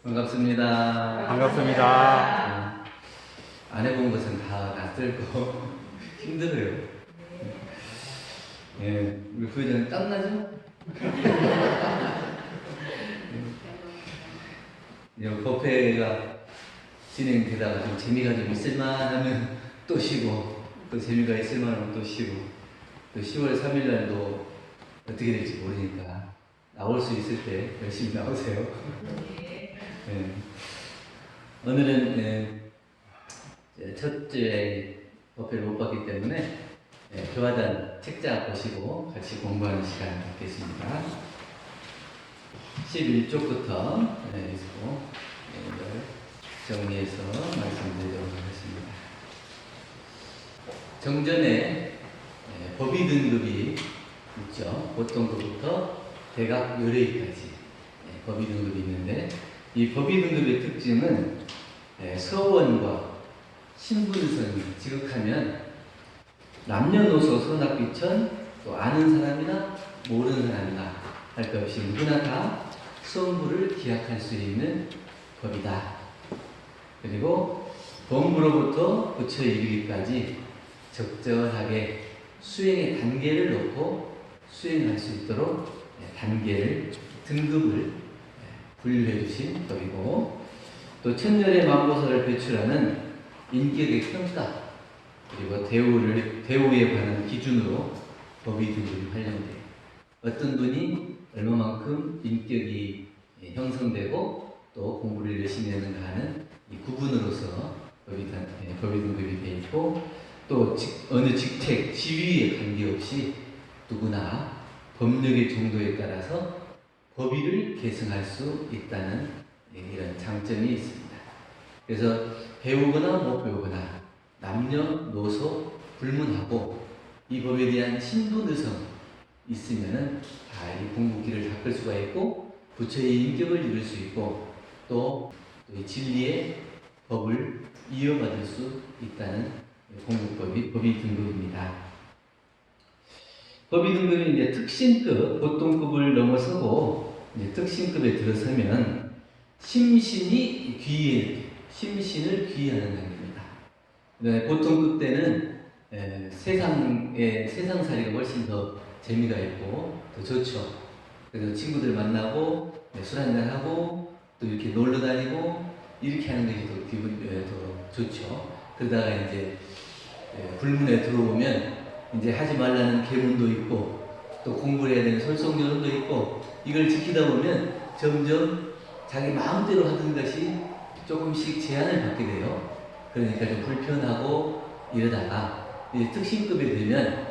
반갑습니다. 반갑습니다. 안 해본 것은 다 낯설고 힘들어요. 예, 우리 부회장님 땀나죠? 법회가 진행되다가 좀 재미가 좀 있을만 하면 또 쉬고, 또 재미가 있을만 하면 또 쉬고, 또 10월 3일 날도 어떻게 될지 모르니까 나올 수 있을 때 열심히 나오세요. 예. 오늘은 첫째 법회를 못 봤기 때문에 교화단 책자 보시고 같이 공부하는 시간 갖겠습니다. 11쪽부터 정리해서 말씀드리도록 하겠습니다. 정전에 법의 등급이 있죠. 보통급부터 대각 요례까지 법의 등급이 있는데, 이 법의 등급의 특징은 서원과 신분성이 지극하면 남녀노소 선악귀천, 또 아는 사람이나 모르는 사람이나 할 것 없이 누구나 다 수험부를 기약할 수 있는 법이다. 그리고 범부로부터 부처에 이르기까지 적절하게 수행의 단계를 놓고 수행할 수 있도록 단계를, 등급을 분류해 주신 법이고, 또 천년의 만보사를 배출하는 인격의 평가, 그리고 대우에 관한 기준으로 법의 등급이 활용돼요. 어떤 분이 얼마만큼 인격이 형성되고 또 공부를 열심히 하는가 하는 이 구분으로서 법의 등급이 되어 있고, 또 어느 직책, 지위에 관계없이 누구나 법력의 정도에 따라서 법의를 계승할 수 있다는 이런 장점이 있습니다. 그래서 배우거나 못 배우거나 남녀노소 불문하고 이 법에 대한 신분의성 있으면은 다 이 공부길을 닦을 수가 있고 부처의 인격을 이룰 수 있고 또 이 진리의 법을 이어받을 수 있다는 법의 등급입니다. 법의 등급이 이제 특신급, 보통급을 넘어서고 이제 특신급에 들어서면 심신을 귀의하는 단계입니다. 보통급 때는 세상살이가 훨씬 더 재미가 있고 더 좋죠. 그래서 친구들 만나고 술 한잔하고 또 이렇게 놀러 다니고 이렇게 하는 것이 더 기분이 더 좋죠. 그러다가 이제 불문에 들어오면 이제 하지 말라는 계문도 있고 또 공부를 해야 되는 솔성교론도 있고, 이걸 지키다 보면 점점 자기 마음대로 하던 것이 조금씩 제한을 받게 돼요. 그러니까 좀 불편하고 이러다가 이제 특신급이 되면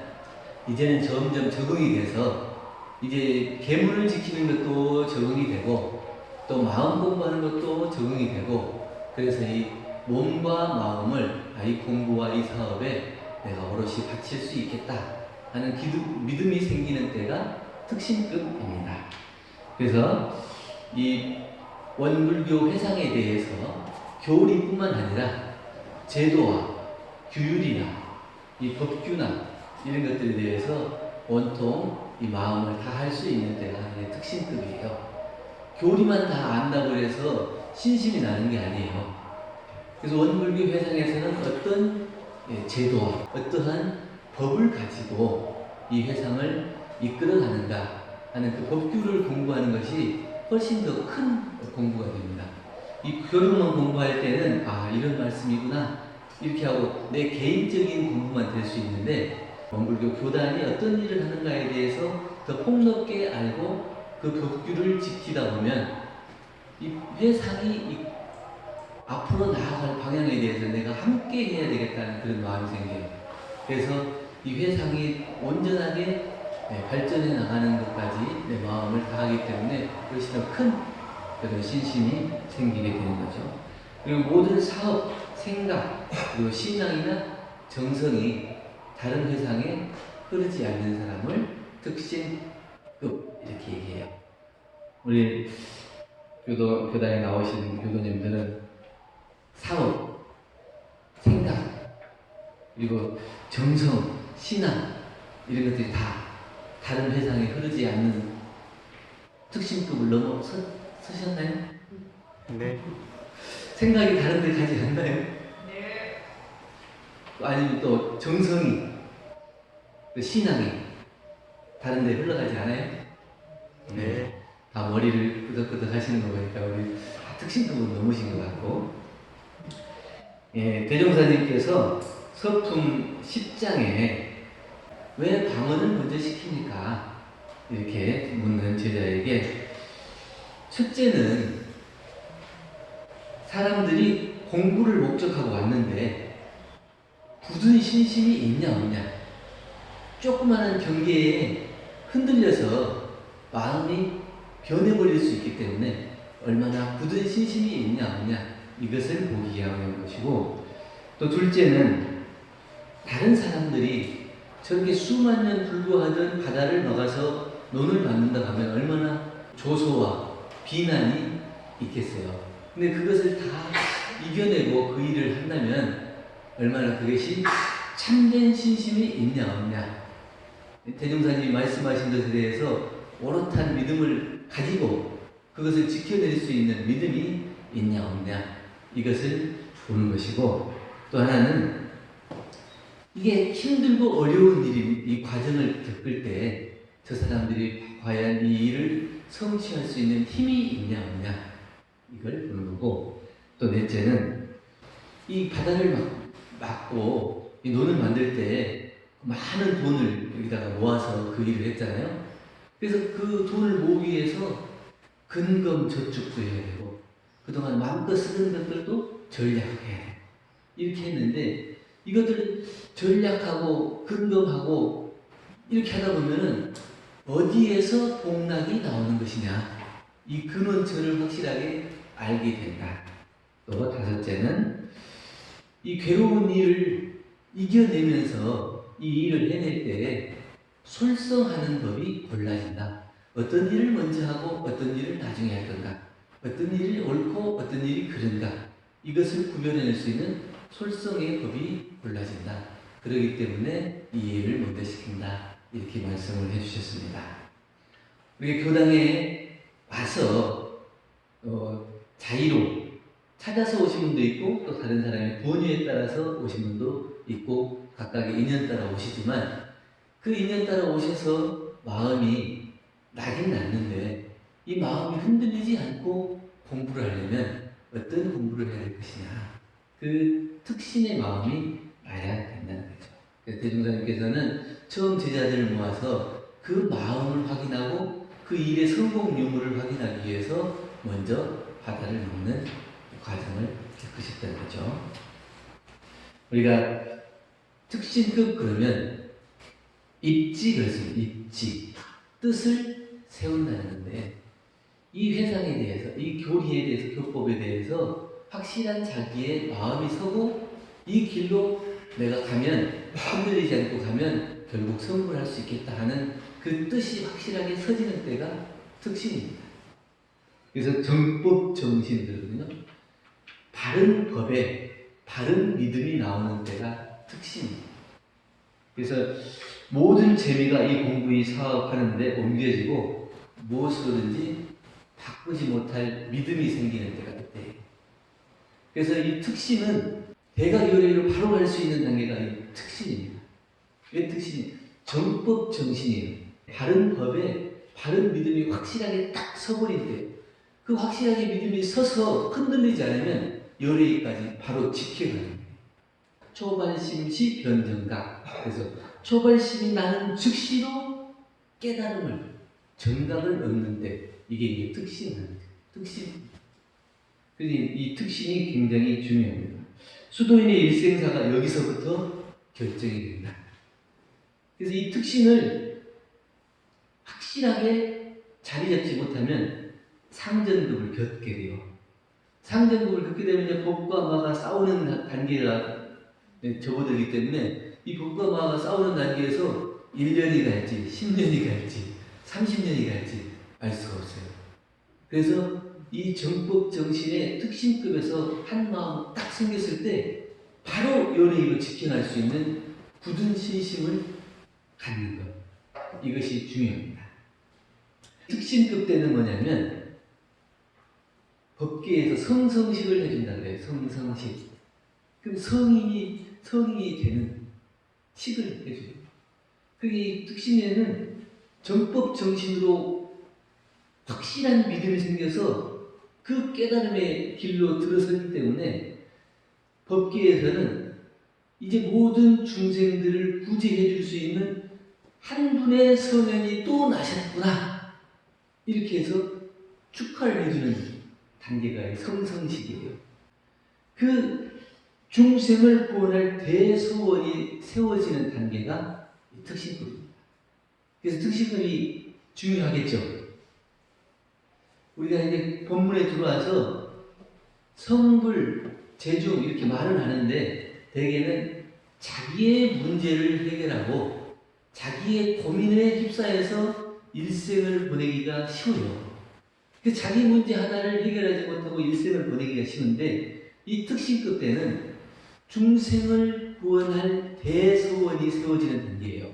이제는 점점 적응이 돼서 이제 계문을 지키는 것도 적응이 되고 또 마음 공부하는 것도 적응이 되고, 그래서 이 몸과 마음을 이 공부와 이 사업에 내가 오롯이 바칠 수 있겠다 하는 믿음이 생기는 때가 특신급입니다. 그래서 이 원불교 회상에 대해서 교리뿐만 아니라 제도와 규율이나 이 법규나 이런 것들에 대해서 온통 이 마음을 다 할 수 있는 때가 특신급이에요. 교리만 다 안다고 해서 신심이 나는 게 아니에요. 그래서 원불교 회상에서는 어떤 제도와 어떠한 법을 가지고 이 회상을 이끌어가는가 하는 그 법규를 공부하는 것이 훨씬 더 큰 공부가 됩니다. 이 교리만 공부할 때는 이런 말씀이구나 이렇게 하고 내 개인적인 공부만 될 수 있는데, 원불교 교단이 어떤 일을 하는가에 대해서 더 폭넓게 알고 그 법규를 지키다 보면 이 회상이 앞으로 나아갈 방향에 대해서 내가 함께 해야 되겠다는 그런 마음이 생겨요. 그래서 이 회상이 온전하게 발전해 나가는 것까지 내 마음을 다하기 때문에 훨씬 더 큰 그런 신심이 생기게 되는 거죠. 그리고 모든 사업, 생각, 그리고 신앙이나 정성이 다른 회상에 흐르지 않는 사람을 특신급 이렇게 얘기해요. 우리 교단에 나오신 교도님들은 사업, 생각, 그리고 정성, 신앙 이런 것들이 다 다른 회상에 흐르지 않는 특신급을 넘어서셨나요? 네. 생각이 다른 데 가지 않나요? 네. 아니면 또 정성이, 또 신앙이 다른 데 흘러가지 않아요? 네. 다 머리를 끄덕끄덕 하시는 거 보니까 우리 특신급은 넘으신 것 같고, 예, 대종사님께서 서품 10장에 왜 방언을 먼저 시킵니까? 이렇게 묻는 제자에게, 첫째는 사람들이 공부를 목적하고 왔는데 굳은 신심이 있냐 없냐, 조그마한 경계에 흔들려서 마음이 변해버릴 수 있기 때문에 얼마나 굳은 신심이 있냐 없냐, 이것을 보기 위한 것이고, 또 둘째는 다른 사람들이 저렇게 수만 년 불구하던 바다를 막아서 논을 만든다 하면 얼마나 조소와 비난이 있겠어요. 근데 그것을 다 이겨내고 그 일을 한다면 얼마나 그것이 참된 신심이 있냐 없냐, 대종사님이 말씀하신 것에 대해서 오롯한 믿음을 가지고 그것을 지켜낼 수 있는 믿음이 있냐 없냐, 이것을 보는 것이고, 또 하나는 이게 힘들고 어려운 일이, 이 과정을 겪을 때 저 사람들이 과연 이 일을 성취할 수 있는 힘이 있냐 없냐, 이걸 보는 거고, 또 넷째는 이 바다를 막고 이 논을 만들 때 많은 돈을 여기다가 모아서 그 일을 했잖아요. 그래서 그 돈을 모으기 위해서 근검 저축도 해야 되고 그동안 마음껏 쓰던 것들도 전략해야 돼. 이렇게 했는데 이것들을 전략하고 근검하고 이렇게 하다 보면은 어디에서 복락이 나오는 것이냐, 이 근원처를 확실하게 알게 된다. 또 다섯째는 이 괴로운 일을 이겨내면서 이 일을 해낼 때 솔성하는 법이 골라진다. 어떤 일을 먼저 하고 어떤 일을 나중에 할 건가, 어떤 일이 옳고 어떤 일이 그른가, 이것을 구별해낼 수 있는 솔성의 법이 골라진다. 그렇기 때문에 이 일을 먼저 시킨다. 이렇게 말씀을 해주셨습니다. 우리 교당에 와서 자의로 찾아서 오신 분도 있고 또 다른 사람의 권유에 따라서 오신 분도 있고 각각의 인연 따라 오시지만, 그 인연 따라 오셔서 마음이 나긴 났는데 이 마음이 흔들리지 않고 공부를 하려면 어떤 공부를 해야 할 것이냐, 그 특신의 마음이 나야 된다는 거죠. 그래서 대종사님께서는 처음 제자들을 모아서 그 마음을 확인하고 그 일의 성공 유무를 확인하기 위해서 먼저 바다를 먹는 과정을 겪으셨다는 거죠. 우리가 특신급 그러면 입지, 그렇습니다. 입지, 뜻을 세운다는 건데, 이 회상에 대해서, 이 교리에 대해서, 교법에 대해서 확실한 자기의 마음이 서고 이 길로 내가 가면, 흔들리지 않고 가면 결국 성불할 수 있겠다 하는 그 뜻이 확실하게 서지는 때가 특신입니다. 그래서 정법 정신들은요, 바른 법에 바른 믿음이 나오는 때가 특신입니다. 그래서 모든 재미가 이 공부의 사업하는데 옮겨지고 무엇으로든지 바꾸지 못할 믿음이 생기는 때가 그때예요. 그래서 이 특신은 대가요리로 바로 갈 수 있는 단계가 이 특신입니다. 왜 특신이? 정법 정신이에요. 바른 법에 바른 믿음이 확실하게 딱 서버릴 때, 그 확실하게 믿음이 서서 흔들리지 않으면 요리까지 바로 지켜가는 거예요. 초발심시 변정각. 그래서 초발심이 나는 즉시로 깨달음을, 정각을 얻는데 이게 특신이에요. 특신. 그래서 이 특신이 굉장히 중요합니다. 수도인의 일생사가 여기서부터 결정이 된다. 그래서 이 특신을 확실하게 자리 잡지 못하면 상전급을 겪게 돼요. 상전급을 겪게 되면 이제 법과 마가 싸우는 단계가 접어들기 때문에 이 법과 마가 싸우는 단계에서 1년이 갈지 10년이 갈지 30년이 갈지 알 수가 없어요. 그래서 이 정법 정신의 특신급에서 한 마음 딱 생겼을 때 바로 연예인을 지켜낼 수 있는 굳은 신심을 갖는 것, 이것이 중요합니다. 특신급 때는 뭐냐면 법계에서 성성식을 해준다 그래요. 성성식. 그럼 성인이 되는 식을 해줘요. 그게 특심에는 정법 정신으로 확실한 믿음이 생겨서 그 깨달음의 길로 들어서기 때문에 법계에서는 이제 모든 중생들을 구제해 줄 수 있는 한 분의 성현이 또 나셨구나, 이렇게 해서 축하를 해주는 단계가 성성식이에요. 그 중생을 구원할 대소원이 세워지는 단계가 특신급입니다. 그래서 특신급이 중요하겠죠. 우리가 이제 본문에 들어와서 성불, 재중 이렇게 말을 하는데 대개는 자기의 문제를 해결하고 자기의 고민에 휩싸여서 일생을 보내기가 쉬워요. 그 자기 문제 하나를 해결하지 못하고 일생을 보내기가 쉬운데 이 특신급 때는 중생을 구원할 대소원이 세워지는 단계예요.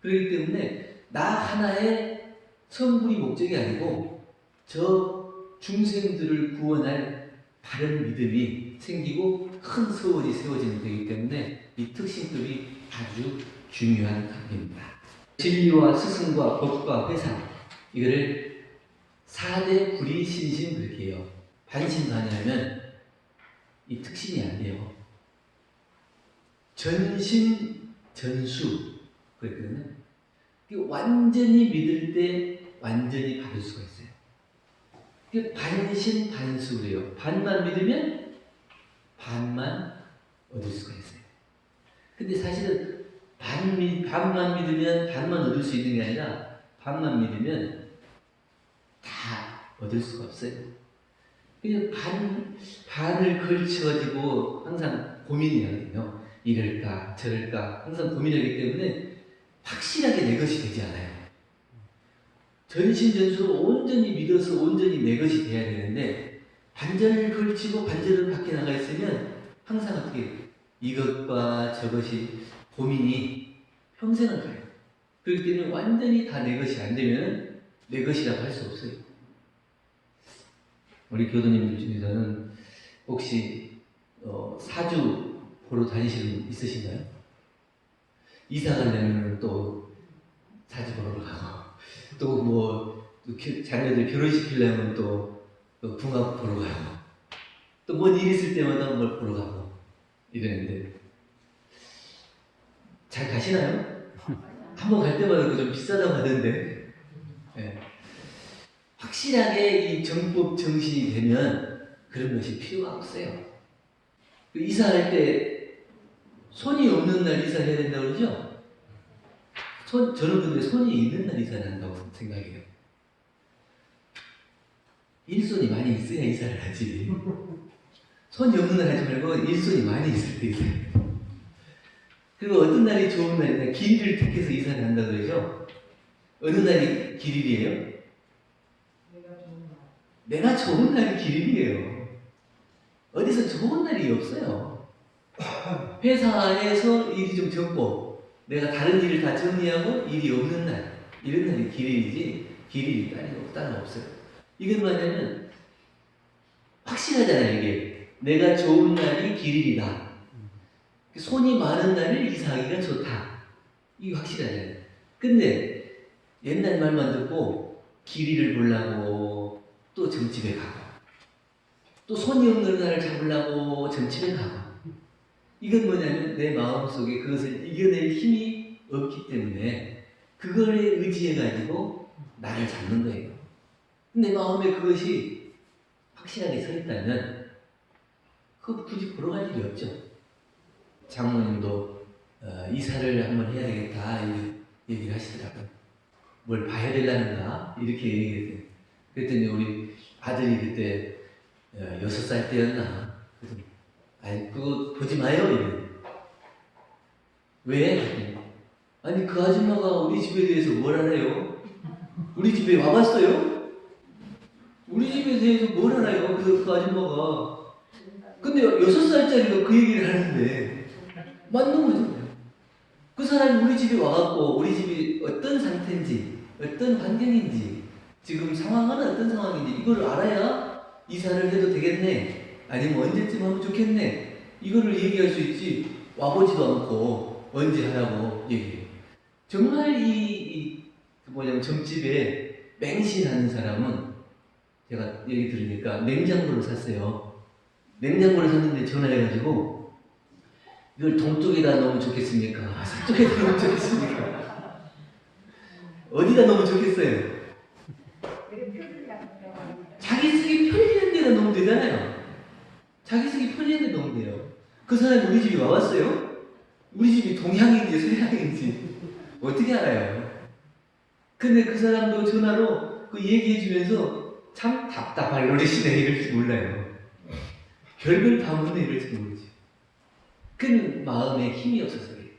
그렇기 때문에 나 하나의 성불이 목적이 아니고 저 중생들을 구원할 바른 믿음이 생기고 큰 소원이 세워지는 되기 때문에 이 특신급이 아주 중요한 단계입니다. 진리와 스승과 법과 회상, 이거를 4대 구리신심 그렇게 해요. 반신반의하면 이 특신이 안 돼요. 전신 전수 그랬거든요. 완전히 믿을 때 완전히 받을 수가 있어요. 반신반수 그래요. 반만 믿으면 반만 얻을 수가 있어요. 근데 사실은 반만 믿으면 반만 얻을 수 있는 게 아니라 반만 믿으면 다 얻을 수가 없어요. 그냥 반을 걸쳐가지고 항상 고민이 하거든요. 이럴까 저럴까 항상 고민하기 때문에 확실하게 내 것이 되지 않아요. 전신전수로 온전히 믿어서 온전히 내 것이 돼야 되는데 반절을 걸치고 반절을 밖에 나가 있으면 항상 어떻게 이것과 저것이 고민이 평생을 가요. 그렇기 때문에 완전히 다 내 것이 안 되면 내 것이라고 할 수 없어요. 우리 교도님들 중에서는 혹시 사주 보러 다니시는 분 있으신가요? 이사 가려면 또 사주 보러 가고 또 뭐 자녀들 결혼시키려면 또 궁합 보러 가고 또 뭔 일 있을 때마다 뭘 보러 가고 이러는데 잘 가시나요? 한번 갈 때마다 좀 비싸다고 하던데. 네. 확실하게 이 정법 정신이 되면 그런 것이 필요가 없어요. 이사할 때 손이 없는 날 이사해야 된다고 그러죠? 저는 근데 손이 있는 날 이사를 한다고 생각해요. 일손이 많이 있어야 이사를 하지. 손이 없는 날 하지 말고 일손이 많이 있을 때 이사해요. 그리고 어떤 날이 좋은 날이냐, 길이를 택해서 이사를 한다고 그러죠? 어느 날이 길일이에요? 내가 좋은 날이 길일이에요. 어디서 좋은 날이 없어요. 회사에서 일이 좀 적고 내가 다른 일을 다 정리하고 일이 없는 날, 이런 날이 길일이지 길일이 따로 없어요. 이건 뭐냐면 확실하잖아요. 이게 내가 좋은 날이 길일이다. 손이 많은 날을 이사하기가 좋다. 이게 확실하잖아요. 근데 옛날 말만 듣고 길이를 보려고 또 점집에 가고 또 손이 없는 날을 잡으려고 점집에 가고, 이건 뭐냐면 내 마음속에 그것을 이겨낼 힘이 없기 때문에 그거에 의지해가지고 나를 잡는 거예요. 내 마음에 그것이 확실하게 서 있다면 그거 굳이 보러 갈 일이 없죠. 장모님도 이사를 한번 해야 되겠다 얘기를 하시더라고요. 뭘 봐야 되려는가 이렇게 얘기했어요. 그랬더니 우리 아들이 그때 6살 때였나? 그래서 아니 그거 보지 마요 이래. 왜? 아니 그 아줌마가 우리 집에 대해서 뭘 알아요? 우리 집에 와봤어요? 우리 집에 대해서 뭘 알아요? 그 아줌마가. 근데 6살짜리가 그 얘기를 하는데 맞는 거죠. 그 사람이 우리 집에 와갖고 우리 집이 어떤 상태인지 어떤 환경인지 지금 상황은 어떤 상황인지 이걸 알아야 이사를 해도 되겠네, 아니면 언제쯤 하면 좋겠네, 이거를 얘기할 수 있지 와보지도 않고 언제 하라고 얘기해요. 정말 그 뭐냐면 점집에 맹신하는 사람은 제가 얘기 들으니까 냉장고를 샀어요. 냉장고를 샀는데 전화해가지고 이걸 동쪽에다 넣으면 좋겠습니까? 서쪽에다 넣으면 좋겠습니까? 어디다 넣으면 좋겠어요? 자기 쓰기 편리한 데다 넣으면 되잖아요. 자기 쓰기 편리한 데 넣으면 돼요. 그 사람이 우리 집에 와봤어요? 우리 집이 동향인지 서향인지 어떻게 알아요? 근데 그 사람도 전화로 그 얘기해주면서 참 답답할 노릇이네 이럴지 몰라요. 별걸 다 묻네 이럴지 모르지. 그는 마음에 힘이 없어서 그래요.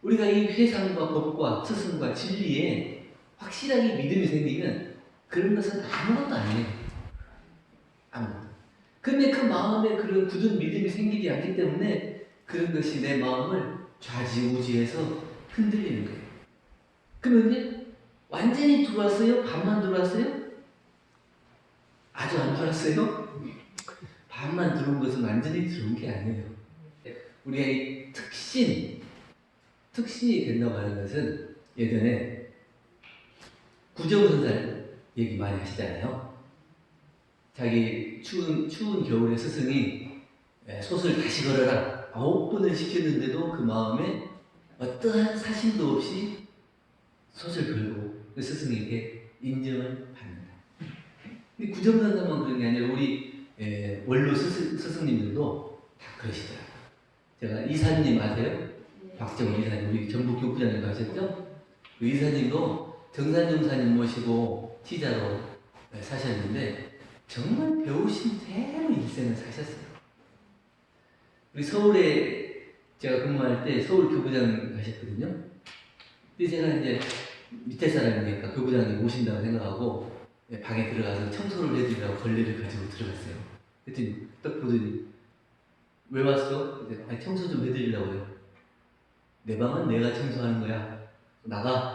우리가 이 회상과 법과 스승과 진리에 확실하게 믿음이 생기면 그런 것은 아무것도 아니에요. 아무것도. 근데 그 마음에 그런 굳은 믿음이 생기지 않기 때문에 그런 것이 내 마음을 좌지우지해서 흔들리는 거예요. 그러면 완전히 들어왔어요? 반만 들어왔어요? 아주 안 들어왔어요? 반만 들어온 것은 완전히 들어온 게 아니에요. 우리가 이 특신이 된다고 하는 것은 예전에 구정선살 얘기 많이 하시잖아요. 자기 추운 겨울에 스승이 솥을 다시 걸어라 9번을 시켰는데도 그 마음에 어떠한 사심도 없이 솥을 걸고 그 스승에게 인정을 받는다. 근데 구정선사만 그런 게 아니라 우리 원로 스승님들도 다 그러시더라고요. 제가 이사님 아세요? 박정훈 이사님, 우리 전북 교구장님 가셨죠? 그 이사님도 정산종사님 모시고 티자로 사셨는데 정말 배우신 대로 일생을 사셨어요. 우리 서울에 제가 근무할 때 서울 교구장 가셨거든요. 근데 제가 이제 밑에 사람이니까 교구장님 오신다고 생각하고 방에 들어가서 청소를 해드리라고 걸레를 가지고 들어갔어요. 그랬더니 딱 보더니 왜 왔어? 아니, 청소 좀 해드리려고요. 내 방은 내가 청소하는 거야. 나가.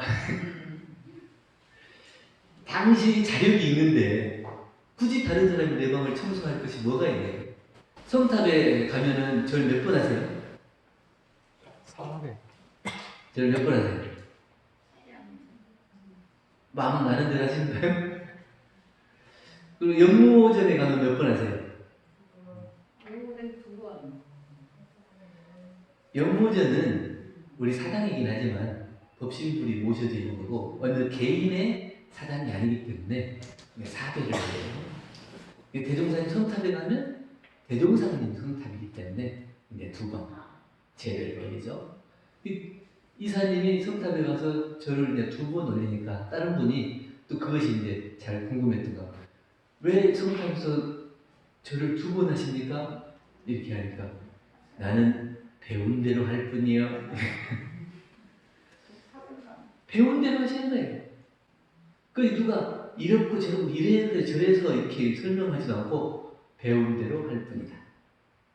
당신이 자력이 있는데 굳이 다른 사람이 내 방을 청소할 것이 뭐가 있나요? 성탑에 가면은 절 몇 번 하세요? 4회. 절 몇 번 하세요? 마음 나는 대로 하시는가요? 그리고 연모전에 가면 몇 번 하세요? 연모전은 우리 사당이긴 하지만 법신불이 모셔져 있는 거고 어느 개인의 사당이 아니기 때문에 사배를 해요. 대종사님 성탑에 가면 대종사님 성탑이기 때문에 이제 2번 제를 올리죠. 이사님이 성탑에 가서 절을 이제 2번 올리니까 다른 분이 또 그것이 이제 잘 궁금했던 거. 왜 성탑에서 절을 2번 하십니까? 이렇게 하니까 나는 배운 대로 할 뿐이요. 배운 대로 하시는 거예요. 그 누가 이렇고 저렇고 이래서 저래서 이렇게 설명하지도 않고 배운 대로 할 뿐이다.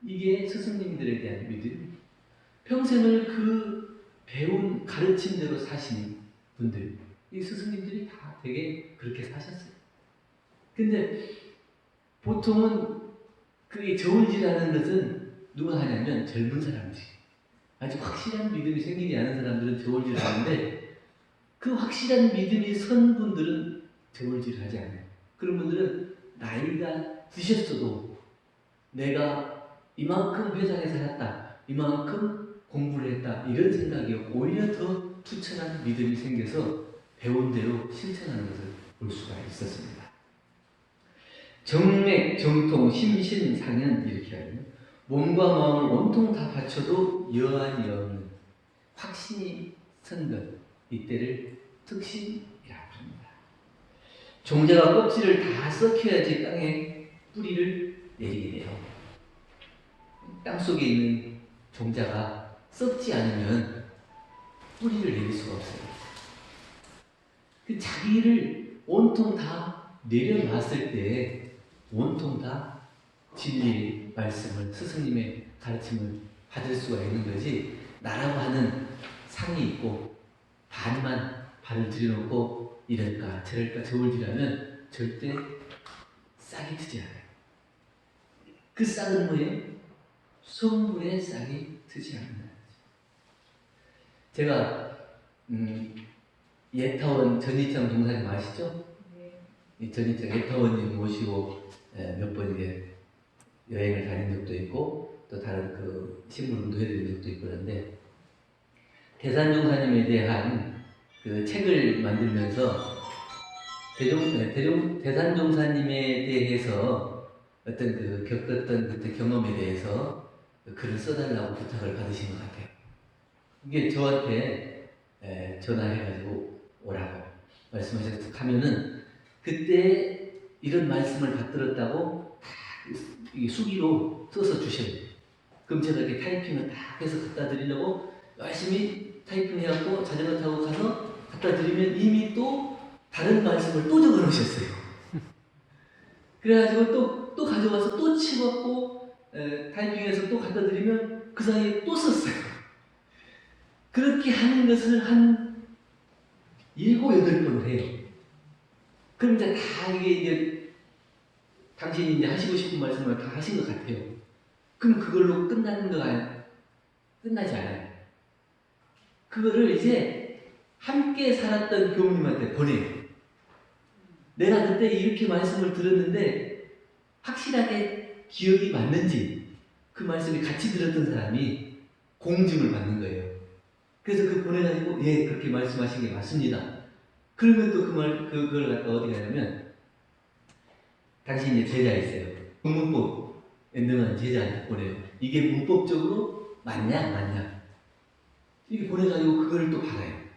이게 스승님들에 대한 믿음. 평생을 그 배운 가르친 대로 사신 분들, 이 스승님들이 다 되게 그렇게 사셨어요. 근데 보통은 그게 저울질하는 것은 누가 하냐면 젊은 사람들이. 아주 확실한 믿음이 생기지 않은 사람들은 저울질을 하는데 그 확실한 믿음이 선 분들은 저울질을 하지 않아요. 그런 분들은 나이가 드셨어도 내가 이만큼 회장에 살았다, 이만큼 공부를 했다 이런 생각이 오히려 더 투철한 믿음이 생겨서 배운 대로 실천하는 것을 볼 수가 있었습니다. 정맥, 정통, 심신상연 이렇게 하면 몸과 마음을 온통 다 바쳐도 여한이 없는 확신이 선 것, 이때를 특신이라고 합니다. 종자가 껍질을 다 썩혀야지 땅에 뿌리를 내리게 돼요. 땅 속에 있는 종자가 썩지 않으면 뿌리를 내릴 수가 없어요. 그 자기를 온통 다 내려놨을 때 온통 다 진리의 말씀을 스승님의 가르침을 받을 수가 있는 거지 나라고 하는 상이 있고 반만 발을 들여놓고 이럴까 저럴까 저울질하면 절대 싹이 트지 않아요. 그 싹은 뭐예요? 성불에 싹이 트지 않는다. 제가 예타원 전희창 동사님 아시죠? 이 전희창 예타원님 모시고 몇 번 이제 여행을 다닌 적도 있고 또 다른 그 신부름도 해드린 적도 있고 그런데 대산종사님에 대한 그 책을 만들면서 대산종사님에 대해서 어떤 그 겪었던 그때 경험에 대해서 글을 써달라고 부탁을 받으신 것 같아요. 이게 저한테 전화해가지고 오라고 말씀하셔서 가면은 그때 이런 말씀을 받들었다고 이 수기로 써서 주셔요. 그럼 제가 이렇게 타이핑을 딱 해서 갖다 드리려고 열심히 타이핑해갖고 자전거 타고 가서 갖다 드리면 이미 또 다른 말씀을 또 적어 놓으셨어요. 그래가지고 또 가져와서 또 치웠고 타이핑해서 또 갖다 드리면 그 사이에 또 썼어요. 그렇게 하는 것을 한 7, 8번을 해요. 그럼 이제 다 이게 당신이 이제 하시고 싶은 말씀을 다 하신 것 같아요. 그럼 그걸로 끝나는 거 아니에요? 끝나지 않아요. 그거를 이제 함께 살았던 교우님한테 보내요. 내가 그때 이렇게 말씀을 들었는데 확실하게 기억이 맞는지 그 말씀이 같이 들었던 사람이 공증을 받는 거예요. 그래서 그 보내가지고 예 그렇게 말씀하신 게 맞습니다. 그러면 또 그걸 갖다 어디 가냐면 당신 이제 제자 있어요. 문법에 능한 제자한테 보내요. 이게 문법적으로 맞냐 안 맞냐 이렇게 보내가지고 그걸 또 받아요.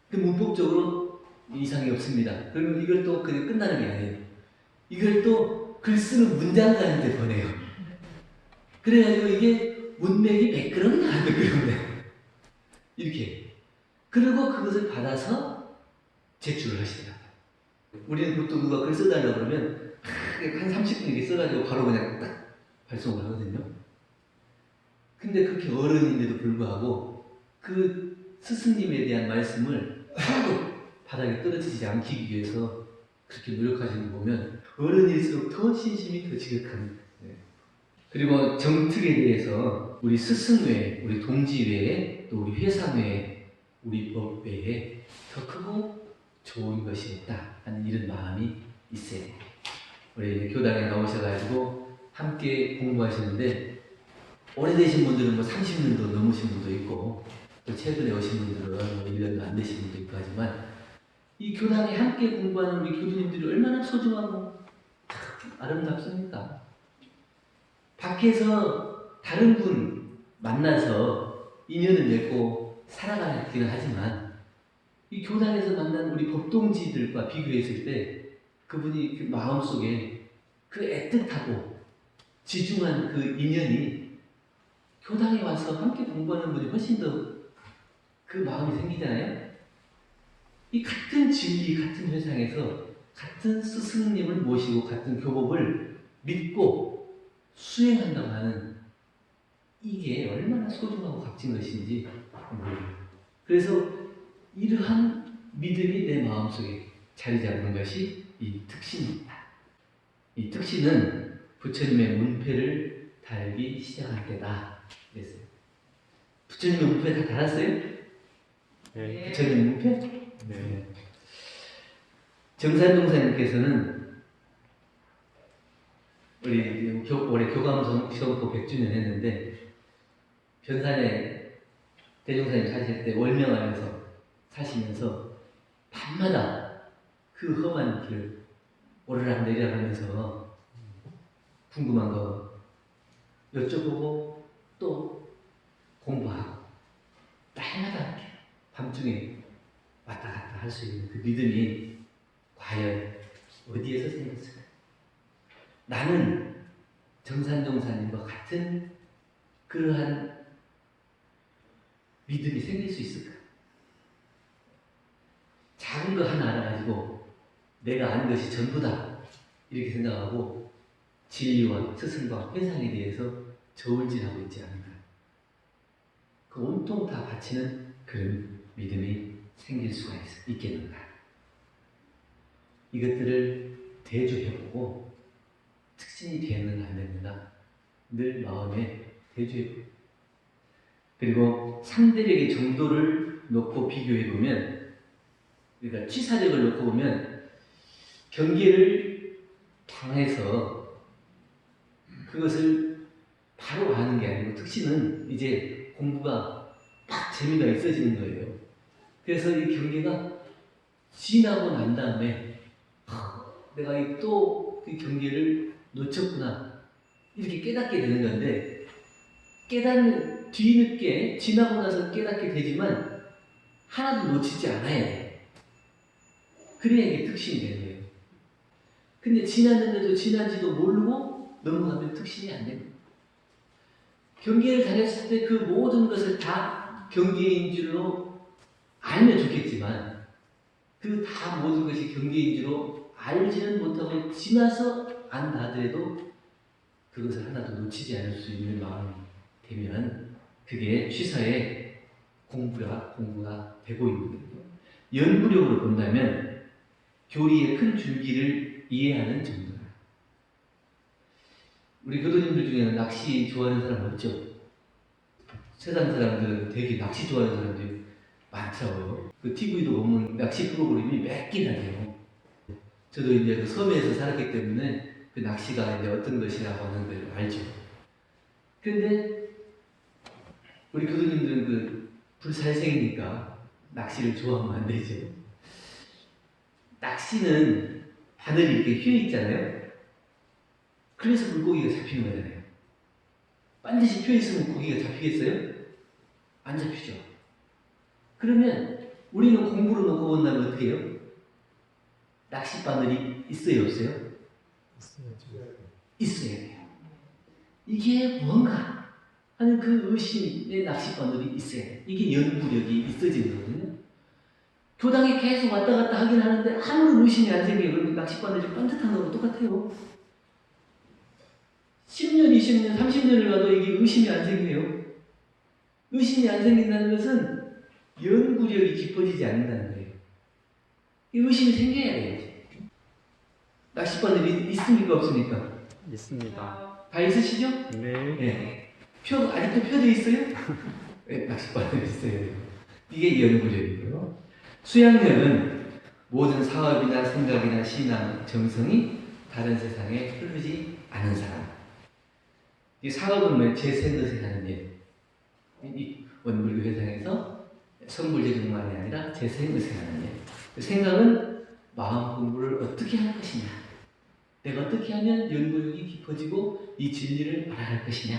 그 문법적으로 이상이 없습니다. 그러면 이걸 또 그냥 끝나는 게 아니에요. 이걸 또 글 쓰는 문장가한테 보내요. 그래가지고 이게 문맥이 매끄럽냐 안 매끄럽냐 이렇게. 그리고 그것을 받아서 제출을 하시더라고요. 우리는 보통 누가 글 써달라고 그러면 한 30분 이렇게 써가지고 바로 그냥 딱 발송을 하거든요. 근데 그렇게 어른인데도 불구하고 그 스승님에 대한 말씀을 하나도 바닥에 떨어지지 않기 위해서 그렇게 노력하시는 거 보면 어른일수록 더 신심이 더 지극한. 그리고 정특에 대해서 우리 스승 외에, 우리 동지 외에, 또 우리 회사 외에, 우리 법 외에 더 크고 좋은 것이 없다 하는 이런 마음이 있어요. 우리 교당에 나오셔가지고 함께 공부하시는데 오래되신 분들은 뭐 30년도 넘으신 분도 있고 또 최근에 오신 분들은 뭐 1년도 안 되신 분도 있고 하지만 이 교당에 함께 공부하는 우리 교주님들이 얼마나 소중하고 참 아름답습니까? 밖에서 다른 분 만나서 인연을 맺고 살아가기는 하지만 이 교단에서 만난 우리 법동지들과 비교했을 때 그분이 그 마음속에 그 애틋하고 지중한 그 인연이 교당에 와서 함께 공부하는 분이 훨씬 더 그 마음이 생기잖아요. 이 같은 진리, 같은 회상에서 같은 스승님을 모시고 같은 교법을 믿고 수행한다고 하는 이게 얼마나 소중하고 값진 것인지 모릅니다. 그래서 이러한 믿음이 내 마음속에 자리 잡는 것이 이 특신입니다. 이 특신은 부처님의 문패를 달기 시작할 때다 그랬어요. 부처님의 문패 다 달았어요? 네. 부처님 문패? 네. 정산동사님께서는 우리 올해 교감성고 100주년 했는데 변산에 대종사님 사실 때 월명하면서 사시면서 밤마다 그 험한 길을 오르락 내리락하면서 궁금한 거 여쭤보고 또 공부하고 날마다 밤중에 왔다 갔다 할 수 있는 그 믿음이 과연 어디에서 생겼을까? 나는 정산종사님과 같은 그러한 믿음이 생길 수 있을까? 작은 거 하나 알아가지고 내가 아는 것이 전부다 이렇게 생각하고 진리와 스승과 회상에 대해서 저울질하고 있지 않은가. 그 온통 다 바치는 그런 믿음이 생길 수가 있겠는가. 이것들을 대조해보고 특신이 되는 안 되는가 늘 마음에 대주해 보여요. 그리고 상대력의 정도를 놓고 비교해 보면, 그러니까 취사력을 놓고 보면 경계를 당해서 그것을 바로 아는 게 아니고, 특신은 이제 공부가 딱 재미가 있어지는 거예요. 그래서 이 경계가 지나고 난 다음에 내가 또 그 경계를 놓쳤구나 이렇게 깨닫게 되는 건데, 깨닫는 뒤늦게 지나고 나서 깨닫게 되지만 하나도 놓치지 않아야 돼. 그래야 이게 특신이 되는 거예요. 근데 지났는데도 지난지도 모르고 넘어가면 특신이 안 됩니다. 경계를 다녔을 때 그 모든 것을 다 경계인 줄로 알면 좋겠지만, 그 다 모든 것이 경계인 줄로 알지는 못하고 지나서 안다 하더라도 그것을 하나도 놓치지 않을 수 있는 마음이 되면 그게 취사의 공부가 되고 있는 거예요. 연구력으로 본다면 교리의 큰 줄기를 이해하는 정도다. 우리 교도님들 중에는 낚시 좋아하는 사람 없죠? 세상 사람들은 되게 낚시 좋아하는 사람들이 많더라고요. 그 TV도 보면 낚시 프로그램이 몇 개나 돼요. 저도 이제 그 섬에서 살았기 때문에 그 낚시가 이제 어떤 것이라고 하는 걸 알죠. 그런데 우리 교도님들은 그 불살생이니까 낚시를 좋아하면 안 되죠. 낚시는 바늘이 이렇게 휘어 있잖아요. 그래서 물고기가 잡히는 거잖아요. 반드시 휘어 있으면 고기가 잡히겠어요? 안 잡히죠. 그러면 우리는 공부로 놓고 본다면 어떻게 해요? 낚시 바늘이 있어요, 없어요? 있어야 돼요. 이게 뭔가 하는 그 의심의 낚시 바늘이 있어야 돼요. 이게 연구력이 있어지는 거거든요. 교당에 계속 왔다 갔다 하긴 하는데 아무런 의심이 안 생겨요. 그러면 낚시 바늘이 반듯한 거랑 똑같아요. 10년, 20년, 30년을 가도 이게 의심이 안 생겨요. 의심이 안 생긴다는 것은 연구력이 깊어지지 않는다는 거예요. 이 의심이 생겨야 돼요. 낚싯바늘이 있습니까? 없습니까? 있습니다. 다 있으시죠? 네. 네. 아직도 펴져 있어요? 네, 낚싯바늘이 있어요. 이게 연구력이고요. 수양력은 모든 사업이나 생각이나 신앙, 정성이 다른 세상에 흐르지 않은 사람. 이 사업은 왜 재생것을 하는 일. 이 원불교 회상에서 성불제정만이 아니라 재생것을 하는 일. 그 생각은 마음 공부를 어떻게 할 것이냐. 내가 어떻게 하면 연구력이 깊어지고 이 진리를 알아갈 것이냐.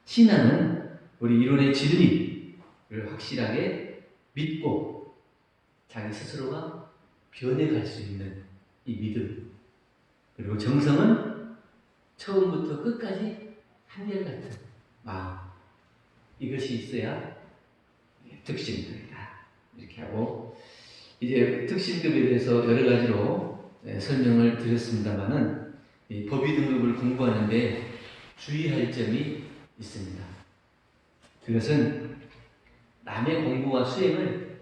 신앙은 우리 이론의 진리를 확실하게 믿고 자기 스스로가 변해갈 수 있는 이 믿음. 그리고 정성은 처음부터 끝까지 한결같은 마음. 이것이 있어야 특신급이다. 이렇게 하고, 이제 특신급에 대해서 여러 가지로 설명을 드렸습니다만은 이 법의 등급을 공부하는데 주의할 점이 있습니다. 그것은 남의 공부와 수행을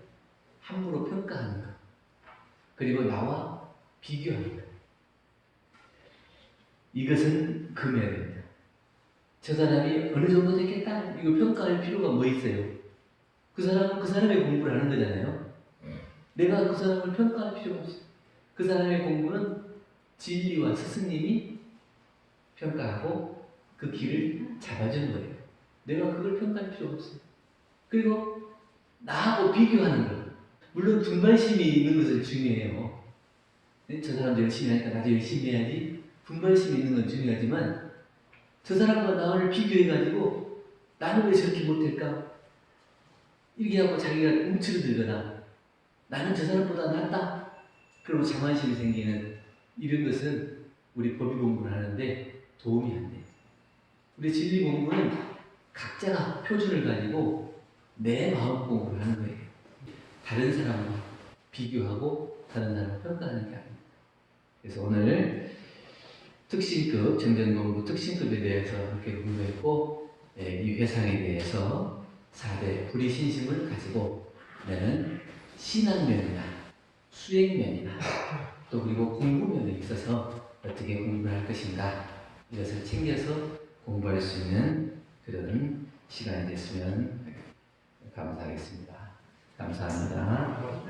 함부로 평가하는 것, 그리고 나와 비교하는 것. 이것은 금해야 됩니다. 저 사람이 어느 정도 됐겠다, 이거 평가할 필요가 뭐 있어요? 그 사람은 그 사람의 공부를 하는 거잖아요. 내가 그 사람을 평가할 필요가 없어요. 그 사람의 공부는 진리와 스승님이 평가하고 그 길을 잡아주는 거예요. 내가 그걸 평가할 필요가 없어요. 그리고 나하고 비교하는 거. 물론 분발심이 있는 것은 중요해요. 저 사람도 열심히 하니까 나도 열심히 해야지. 분발심이 있는 건 중요하지만 저 사람과 나를 비교해가지고 나는 왜 저렇게 못할까? 이렇게 하고 자기가 움츠러들거나 나는 저 사람보다 낫다. 그리고 자만심이 생기는 이런 것은 우리 법의 공부를 하는데 도움이 안 돼요. 우리 진리 공부는 각자가 표준을 가지고 내 마음 공부를 하는 거예요. 다른 사람과 비교하고 다른 사람을 평가하는 게 아닙니다. 그래서 오늘 특신급, 정전공부 특신급에 대해서 이렇게 공부했고, 이 회상에 대해서 4대 불의신심을 가지고 나는 신앙면이나 수행면이나 또 그리고 공부면에 있어서 어떻게 공부를 할 것인가 이것을 챙겨서 공부할 수 있는 그런 시간이 됐으면 감사하겠습니다. 감사합니다.